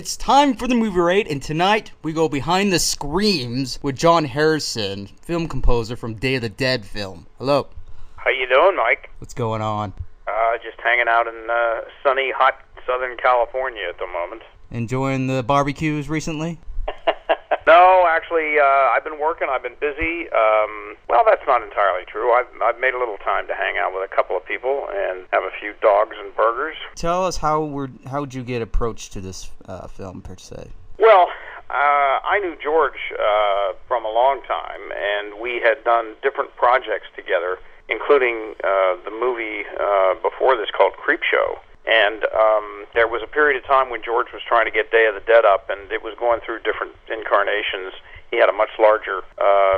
It's time for the movie rate, and tonight we go behind the screams with John Harrison, film composer from Day of the Dead film. Hello. How you doing, Mike? What's going on? Just hanging out in sunny, hot Southern California at the moment. Enjoying the barbecues recently? No, actually, I've been working. I've been busy. Well, that's not entirely true. I've made a little time to hang out with a couple of people and have a few dogs and burgers. Tell us how'd you get approached to this film per se? Well, I knew George from a long time, and we had done different projects together, including the movie before this called Creepshow. And there was a period of time when George was trying to get Day of the Dead up, and it was going through different incarnations. He had a much larger,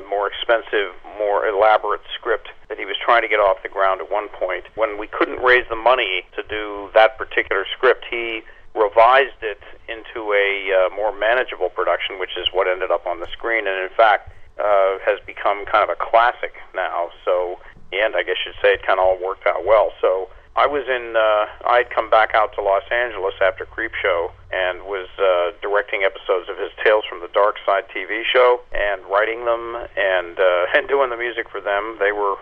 more expensive, more elaborate script that he was trying to get off the ground at one point. When we couldn't raise the money to do that particular script, he revised it into a more manageable production, which is what ended up on the screen, and in fact has become kind of a classic now. So in the end, I guess you'd say it kind of all worked out well. So I was I'd come back out to Los Angeles after Creepshow and was directing episodes of his Tales from the Dark Side TV show and writing them and doing the music for them. They were,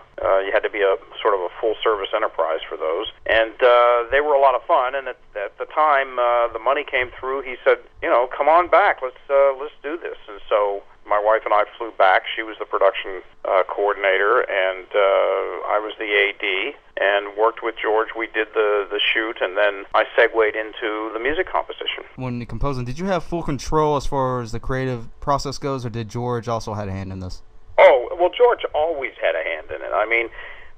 you had to be a sort of a full-service enterprise for those. And they were a lot of fun, and at the time the money came through. He said, come on back, let's do this. And so my wife and I flew back. She was the production coordinator, and I was the AD, and worked with George. We did the shoot, and then I segued into the music composition. When you composing, did you have full control as far as the creative process goes, or did George also have a hand in this? Oh, well, George always had a hand in it. I mean,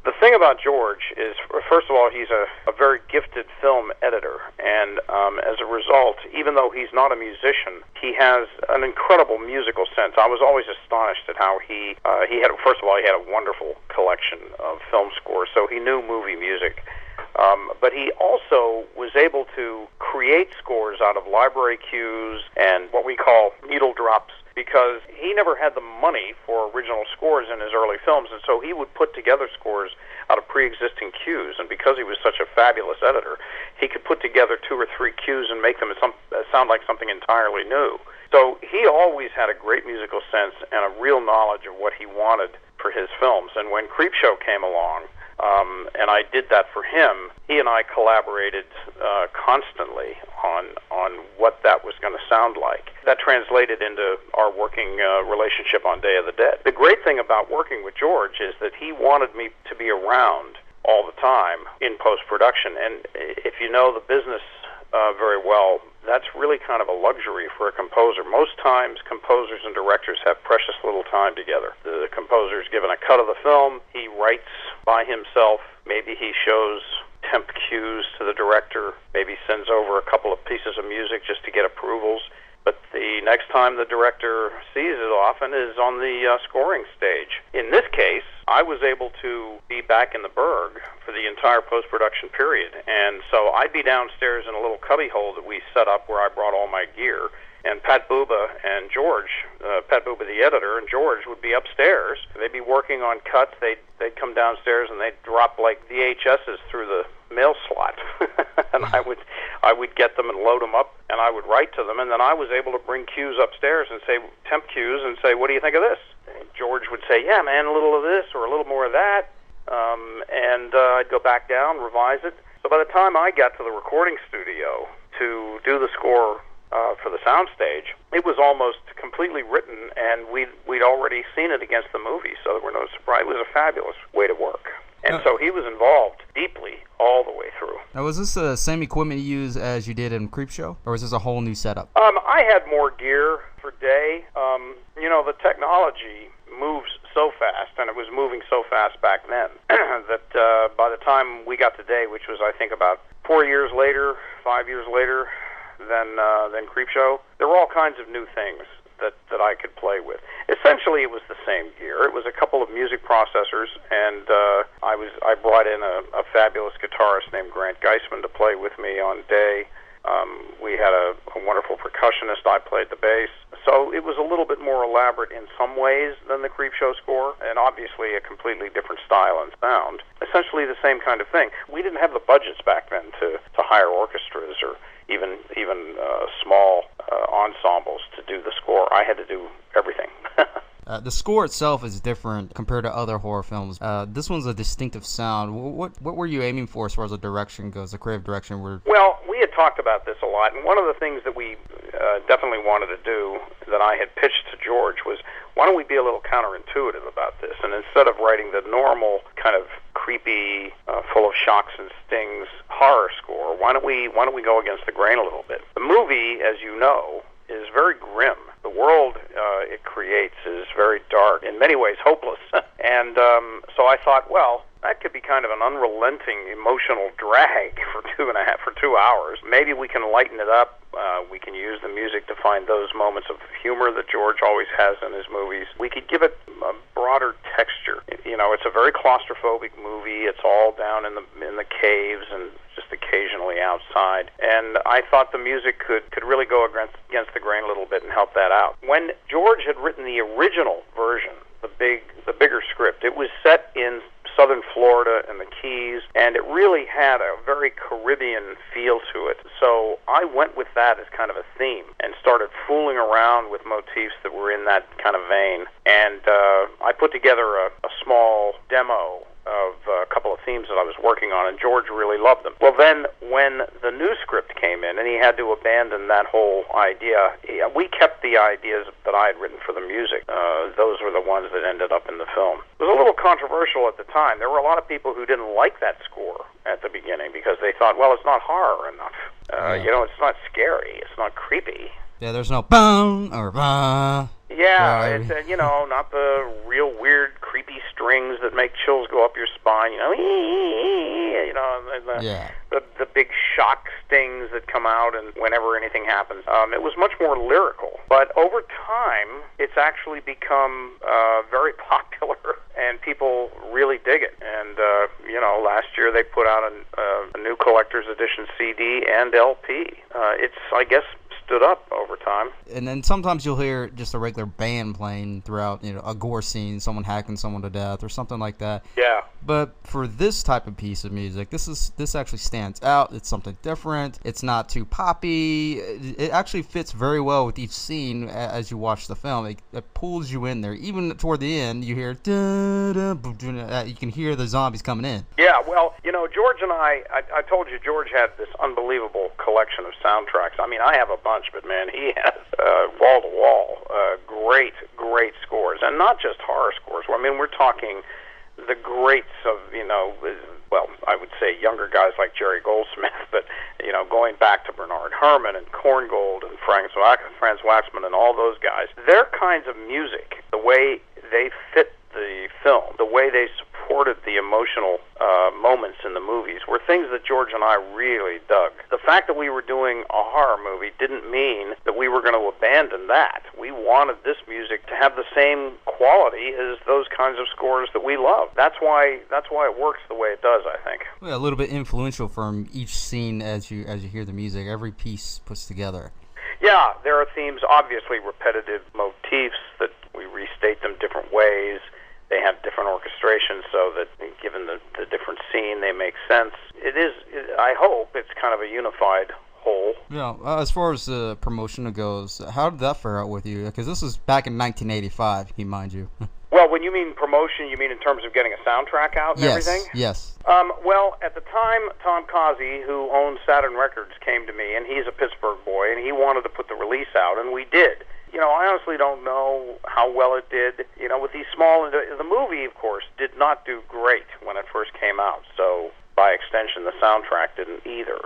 the thing about George is, first of all, he's a very gifted film editor, and as a result, even though he's not a musician, he has an incredible musical sense. I was always astonished at how he had, first of all, he had a wonderful collection of film scores, so he knew movie music. But he also was able to create scores out of library cues and what we call needle drops, because he never had the money for original scores in his early films, and so he would put together scores out of pre-existing cues. And because he was such a fabulous editor, he could put together 2 or 3 cues and make them sound like something entirely new. So he always had a great musical sense and a real knowledge of what he wanted for his films. And when Creepshow came along, and I did that for him, he and I collaborated constantly on what that was going to sound like. That translated into our working relationship on Day of the Dead. The great thing about working with George is that he wanted me to be around all the time in post-production. And if you know the business very well, that's really kind of a luxury for a composer. Most times, composers and directors have precious little time together. The composer's given a cut of the film, he writes by himself, maybe he shows temp cues to the director, maybe sends over a couple of pieces of music just to get approvals. But the next time the director sees it often is on the scoring stage. In this case, I was able to be back in the Berg for the entire post-production period. And so I'd be downstairs in a little cubbyhole that we set up where I brought all my gear. And Pat Buba and George, Pat Buba the editor, and George would be upstairs. They'd be working on cuts. They'd come downstairs and they'd drop like VHSs through the mail slot. And I would get them and load them up, and I would write to them. And then I was able to bring cues upstairs and say, temp cues, and say, what do you think of this? And George would say, yeah, man, a little of this or a little more of that. And I'd go back down, revise it. So by the time I got to the recording studio to do the score for the soundstage, it was almost completely written, and we'd already seen it against the movie, so there were no surprise. It was a fabulous way to work. And so he was involved deeply all the way through. Now, was this the same equipment you used as you did in Creepshow, or was this a whole new setup? I had more gear for Day. The technology moves so fast, and it was moving so fast back then, that by the time we got to Day, which was, I think, about 4 years later, 5 years later than Creepshow, there were all kinds of new things that I could play with. Essentially, it was the same gear. It was a couple of music processors, and I brought in a fabulous guitarist named Grant Geisman to play with me on Day. We had a wonderful percussionist. I played the bass. So it was a little bit more elaborate in some ways than the Creepshow score, and obviously a completely different style and sound. Essentially the same kind of thing. We didn't have the budgets back then to hire orchestras or even small ensembles to do the score. I had to do everything. The score itself is different compared to other horror films. This one's a distinctive sound. What were you aiming for as far as the direction goes, the creative direction? Well, we had talked about this a lot, and one of the things that we definitely wanted to do that I had pitched to George was, why don't we be a little counterintuitive about this? And instead of writing the normal kind of creepy, full of shocks and stings horror score, why don't we go against the grain a little bit? The movie, as you know, is very grim. The world it creates is very dark, in many ways hopeless. And so I thought, well, that could be kind of an unrelenting emotional drag for 2 hours. Maybe we can lighten it up. We can use the music to find those moments of humor that George always has in his movies. We could give it a broader texture. You know, it's a very claustrophobic movie. It's all down in the caves and just occasionally outside. And I thought the music could really go against the grain a little bit and help that out. When George had written the original version, the bigger script, it was set in southern Florida and the Keys, and it really had a very Caribbean feel to it. So I went with that as kind of a theme and started fooling around with motifs that were in that kind of vein. And I put together a small demo of a couple of themes that I was working on, and George really loved them. Well, then, when the new script came in, and he had to abandon that whole idea, we kept the ideas that I had written for the music. Those were the ones that ended up in the film. It was a little controversial at the time. There were a lot of people who didn't like that score at the beginning because they thought, well, it's not horror enough. You know, it's not scary. It's not creepy. Yeah, there's no boom or bah. Yeah, it's you know, not the real weird, creepy strings that make chills go up your spine. You know, the big shock stings that come out and whenever anything happens. It was much more lyrical, but over time, it's actually become very popular, and people really dig it. And you know, last year they put out a new collector's edition CD and LP. It's, I guess, stood up over time. And then sometimes you'll hear just a regular band playing throughout, you know, a gore scene, someone hacking someone to death or something like that. Yeah. But for this type of piece of music, this actually stands out. It's something different. It's not too poppy. It actually fits very well with each scene as you watch the film. It pulls you in there. Even toward the end, you hear you can hear the zombies coming in. Yeah, well, you know, George and I told you George had this unbelievable collection of soundtracks. I mean, I have a bunch, but man, he has wall-to-wall great scores, and not just horror scores. I mean, we're talking the greats of, you know, well, I would say younger guys like Jerry Goldsmith, but, you know, going back to Bernard Herrmann and Korngold and Franz Waxman and all those guys, their kinds of music, the way they fit the film, the way they supported the emotional moments in the movies were things that George and I really dug. The fact that we were doing a horror movie didn't mean that we were going to abandon that. We wanted this music to have the same quality as those kinds of scores that we love. That's why it works the way it does, I think. Yeah, a little bit influential from each scene as you hear the music. Every piece puts together. Yeah, there are themes, obviously repetitive motifs that we restate them different ways. They have different orchestrations so that given the different scene, they make sense. I hope it's kind of a unified whole. Yeah, as far as the promotion goes, how did that fare out with you? Because this was back in 1985, mind you. Well, when you mean promotion, you mean in terms of getting a soundtrack out and everything? Yes. Well, at the time, Tom Causey, who owns Saturn Records, came to me, and he's a Pittsburgh boy, and he wanted to put the release out, and we did. You know, I honestly don't know how well it did. You know, with these small... The movie, of course, did not do great when it first came out, so by extension, the soundtrack didn't either.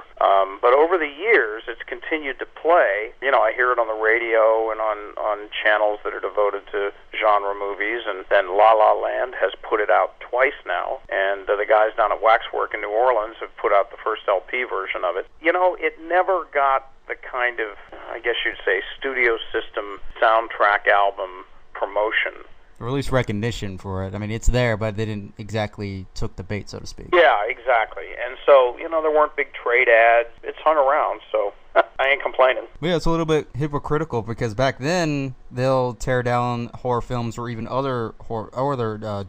But over the years, it's continued to play. You know, I hear it on the radio and on channels that are devoted to genre movies, and then La La Land has put it out twice now, and the guys down at Waxwork in New Orleans have put out the first LP version of it. You know, it never got the kind of, I guess you'd say, studio system soundtrack album promotion. Or at least recognition for it. I mean, it's there, but they didn't exactly took the bait, so to speak. Yeah, exactly. And so, you know, there weren't big trade ads. It's hung around, so I ain't complaining. Yeah, it's a little bit hypocritical because back then they'll tear down horror films or even other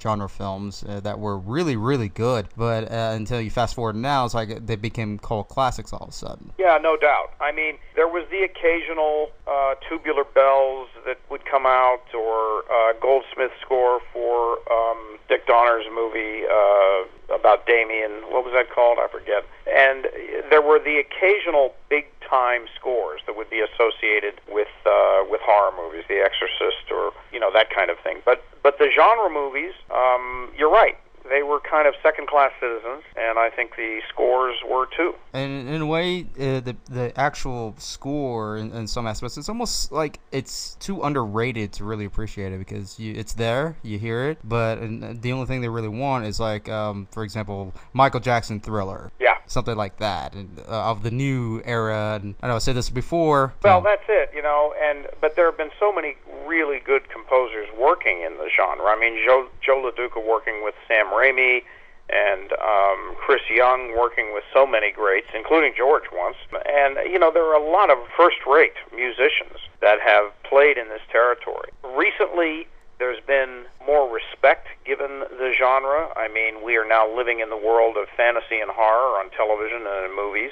genre films that were really, really good. But until you fast forward now, it's like they became cult classics all of a sudden. Yeah, no doubt. I mean, there was the occasional Tubular Bells that would come out, or Goldsmith score for Dick Donner's movie about Damien. What was that called? I forget. And there were the occasional big-time scores that would be associated with horror movies, The Exorcist, or that kind of thing. But the genre movies, you're right. They were kind of second-class citizens, and I think the scores were too. And in a way, the actual score, in some aspects, it's almost like it's too underrated to really appreciate it because it's there, you hear it, but the only thing they really want is like, for example, Michael Jackson Thriller. Yeah. Something like that, of the new era. And I know I said this before. Well, that's it, but there have been so many really good composers working in the genre. I mean, Joe LaDuca working with Sam Raimi, and Chris Young working with so many greats, including George once. And, there are a lot of first-rate musicians that have played in this territory. Recently, there's been more respect given the genre. I mean, we are now living in the world of fantasy and horror on television and in movies,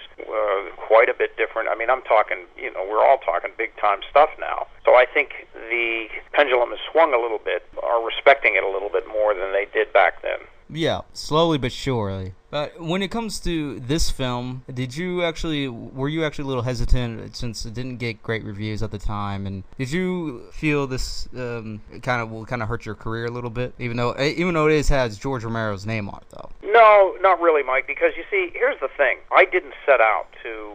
quite a bit different. I mean, I'm talking, we're all talking big-time stuff now. So I think the pendulum has swung a little bit, are respecting it a little bit more than they did back then. Yeah, slowly but surely. But when it comes to this film, were you actually a little hesitant since it didn't get great reviews at the time? And did you feel this will kind of hurt your career a little bit, even though it has George Romero's name on it, though? No, not really, Mike. Because you see, here's the thing: I didn't set out to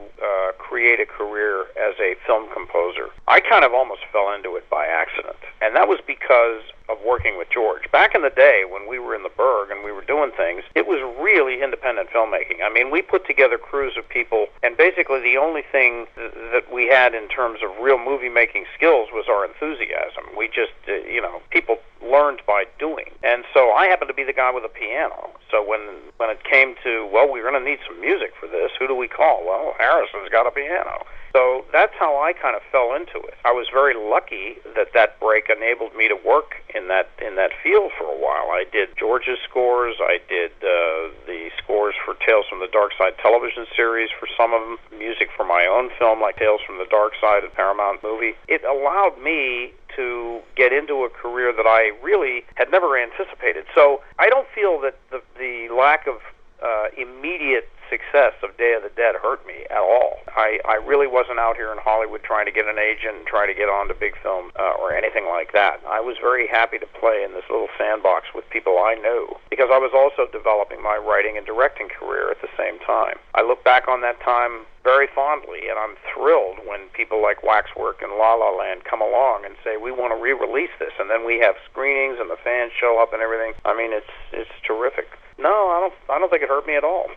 create a career as a film composer. I kind of almost fell into it by accident, and that was because of working with George. Back in the day when we were in the Berg and we were doing things, it was really independent filmmaking. I mean, we put together crews of people, and basically the only thing that we had in terms of real movie-making skills was our enthusiasm. We just, people learned by doing. And so I happened to be the guy with a piano. So when it came to, we're going to need some music for this, who do we call? Well, Harrison's got a piano. So that's how I kind of fell into it. I was very lucky that break enabled me to work in that field for a while. I did George's scores. I did the scores for Tales from the Dark Side television series for some of them, music for my own film like Tales from the Dark Side, a Paramount movie. It allowed me to get into a career that I really had never anticipated. So I don't feel that the lack of immediate success of Day of the Dead hurt me at all. I really wasn't out here in Hollywood trying to get an agent and try to get onto big film or anything like that. I was very happy to play in this little sandbox with people I knew, because I was also developing my writing and directing career at the same time. I look back on that time very fondly, and I'm thrilled when people like Waxwork and La La Land come along and say, we want to re-release this, and then we have screenings and the fans show up and everything. I mean, it's terrific. No, I don't think it hurt me at all.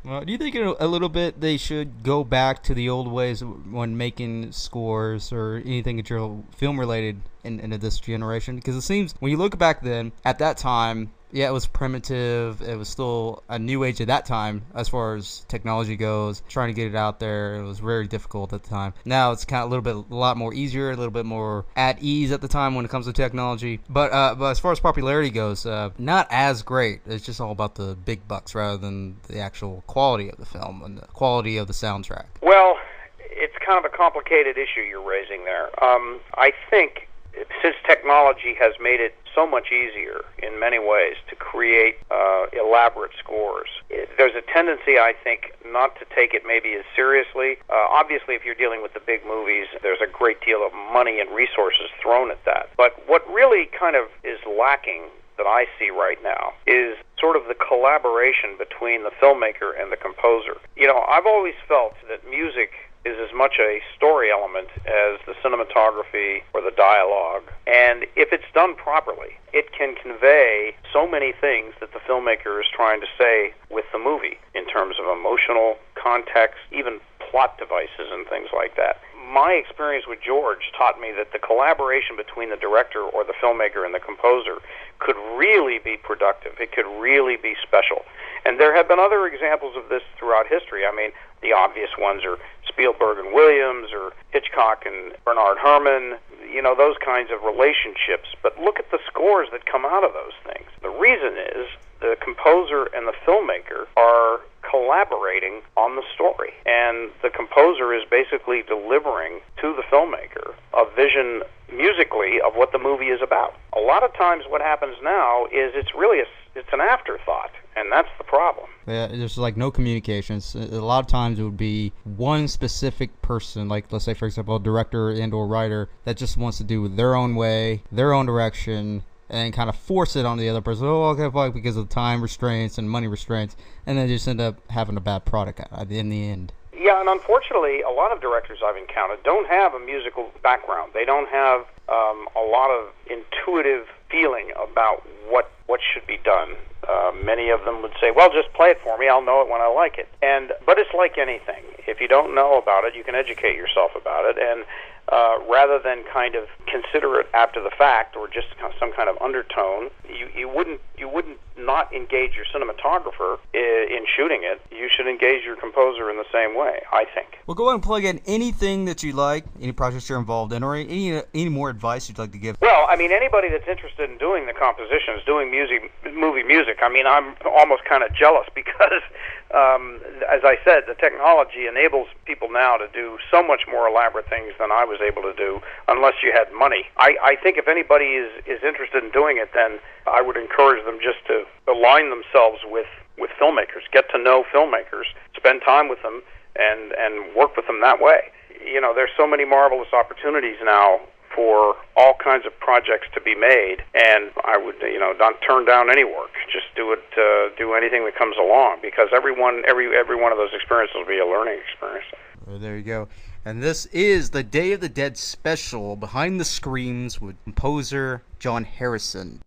Well, do you think a little bit they should go back to the old ways when making scores or anything that you're film related into this generation? Because it seems when you look back then, at that time, yeah, it was primitive. It was still a new age at that time as far as technology goes. Trying to get it out there, it was very difficult at the time. Now it's kind of a lot more easier, a little bit more at ease at the time when it comes to technology. But as far as popularity goes, not as great. It's just all about the big bucks rather than the actual quality of the film and the quality of the soundtrack. Well, it's kind of a complicated issue you're raising there. I think since technology has made it so much easier in many ways to create elaborate scores, there's a tendency, I think, not to take it maybe as seriously. Obviously, if you're dealing with the big movies, there's a great deal of money and resources thrown at that. But what really kind of is lacking that I see right now is sort of the collaboration between the filmmaker and the composer. I've always felt that music is as much a story element as the cinematography or the dialogue. And if it's done properly, it can convey so many things that the filmmaker is trying to say with the movie in terms of emotional context, even plot devices and things like that. My experience with George taught me that the collaboration between the director or the filmmaker and the composer could really be productive. It could really be special. And there have been other examples of this throughout history. I mean, the obvious ones are Spielberg and Williams, or Hitchcock and Bernard Herrmann, those kinds of relationships. But look at the scores that come out of those things. The reason is the composer and the filmmaker are collaborating on the story, and the composer is basically delivering to the filmmaker a vision musically of what the movie is about. A lot of times what happens now is it's an afterthought, and that's the problem. Yeah, there's like no communications. A lot of times it would be one specific person, like let's say for example a director and or writer that just wants to do it their own way, their own direction, and kind of force it on the other person. Oh, okay, fine, because of time restraints and money restraints, and then just end up having a bad product in the end. Yeah, and unfortunately, a lot of directors I've encountered don't have a musical background. They don't have a lot of intuitive feeling about what should be done. Many of them would say, well, just play it for me, I'll know it when I like it. But it's like anything. If you don't know about it, you can educate yourself about it, and rather than kind of consider it after the fact or just some kind of undertone, you wouldn't not engage your cinematographer in shooting it. You should engage your composer in the same way, I think. Well, go ahead and plug in anything that you like, any projects you're involved in, or any more advice you'd like to give. Well, I mean, anybody that's interested in doing the compositions, doing movie music, I mean, I'm almost kind of jealous because, as I said, the technology enables people now to do so much more elaborate things than I was able to do, unless you had money. I think if anybody is interested in doing it, then I would encourage them just to align themselves with filmmakers, get to know filmmakers, spend time with them, and work with them that way. There's so many marvelous opportunities now for all kinds of projects to be made, and I would, not turn down any work. Just do it, do anything that comes along, because every one of those experiences will be a learning experience. Well, there you go. And this is the Day of the Dead special, Behind the Screams with composer John Harrison.